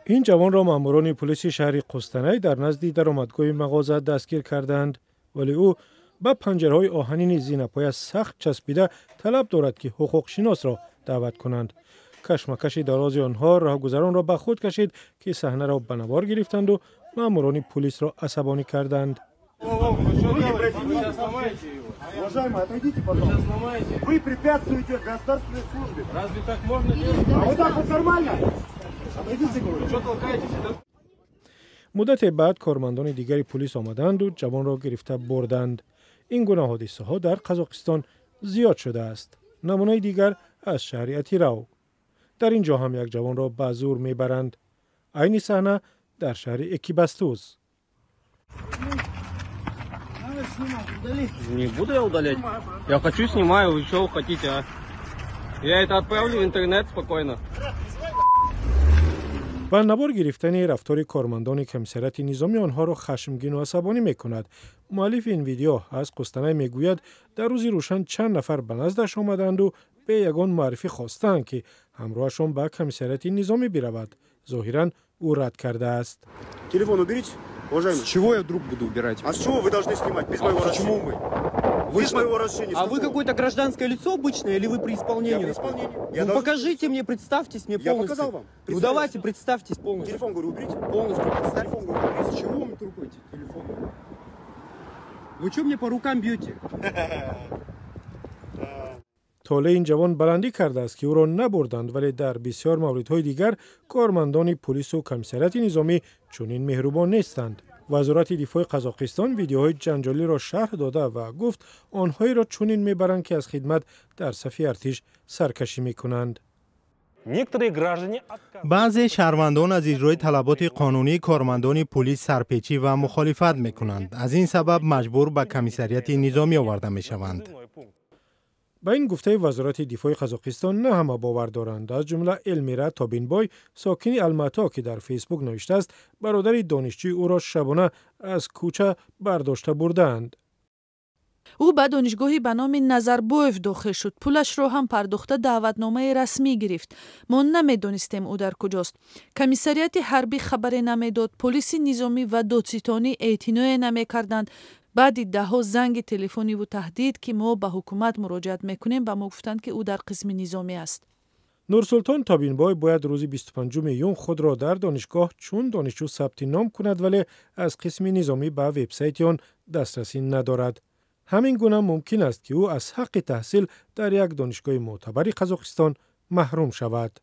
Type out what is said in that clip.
این جوان را ماموران پلیس شهر قسطنطنیه در نزد درآمدگاه مغازه دستگیر کردند، ولی او با پنجرهای آهنین زینه‌پایش سخت چسبیده طلب دارد که حقوق شناس را دعوت کنند. کشمکش دراز آنها راهگذران را به خود کشید که صحنه را به نوار گرفتند و ماموران پلیس را عصبانی کردند. Уважаемый, отойдите, пожалуйста. Вы препятствуете государственной службе. Разве так можно делать? А вот так вот нормально? Отойдите, говорю. Что толкаетесь? مدت بعد کارمندان دیگری پلیس آمدند و جوان را گرفته بردند. این گونه حادثه ها در قزاقستان زیاد شده است. نمونه دیگر از شهر اتیراو. در اینجا هم یک جوان را به زور میبرند. عین صحنه در شهر اکیبستوز. Не буду я удалять. Я хочу, снимаю, вы что хотите, а? Я это отправлю в интернет спокойно. با نوار گرفتن رفتار کارمندان کمیسریت نظامی آنها را خشمگین و عصبانی میکند. مؤلف این ویدیو از قسطنطنیه میگوید در روزی روشن چند نفر به نزدش آمدند و به یگان معرفی خواستند که همراهشان به کمیسریت نظامی برود. ظاهرا او رد کرده است. Телефон уберите, уважаемый. С чего я вдруг буду убирать? А с чего вы должны снимать? Без моего Почему разрешения. мы? Без моего разрешения. А вы какое-то гражданское лицо обычное или вы при Я исполнении? при исполнении. Я Ну, должен- покажите мне, представьтесь мне Я полностью. показал вам. Ну Представьте. давайте, представьтесь полностью. Телефон, говорю, уберите. Полностью представьте. Телефон, говорю, уберите. С чего вы трупаете телефон? Вы что мне по рукам бьете? طاله این جوان بلندی کرده است که او را نبردند، ولی در بسیار موردهای دیگر کارمندان پلیس و کمیسریت نظامی چنین مهربان نیستند. وزارت دفاع قزاقستان ویدیوهای جنجالی را شرح داده و گفت آنهایی را چنین میبرند که از خدمت در صف ارتش سرکشی میکنند. بعضی شهروندان از اجرای طلبات قانونی کارمندان پلیس سرپیچی و مخالفت میکنند. از این سبب مجبور به کمیسریت نظامی آورده میشوند. با این گفته وزارت دفاع قزاقستان نه همه باور دارند. از جمله المیرا تابینبای ساکن الماتا که در فیسبوک نوشته است برادر دانشجوی او را شبانه از کوچه برداشته بردند. او به دانشگاهی به نام نظربویف داخل شد. پولش را هم پرداخته دعوتنامه رسمی گرفت. ما نمیدانستیم او در کجاست. کمیسریت حربی خبری نمیداد. پلیس نظامی و دادستانی اعتنایی نمیکردند. بعد دهها زنگ تلفنی و تهدید که ما به حکومت مراجعت میکنیم به ما گفتند که او در قسم نظامی است. نورسلطان تابینبای باید روز 25 میلیون خود را در دانشگاه چون دانشجو ثبت نام کند، ولی از قسم نظامی به وبسایت آن دسترسی ندارد. همین گونه ممکن است که او از حق تحصیل در یک دانشگاه معتبر قزاقستان محروم شود.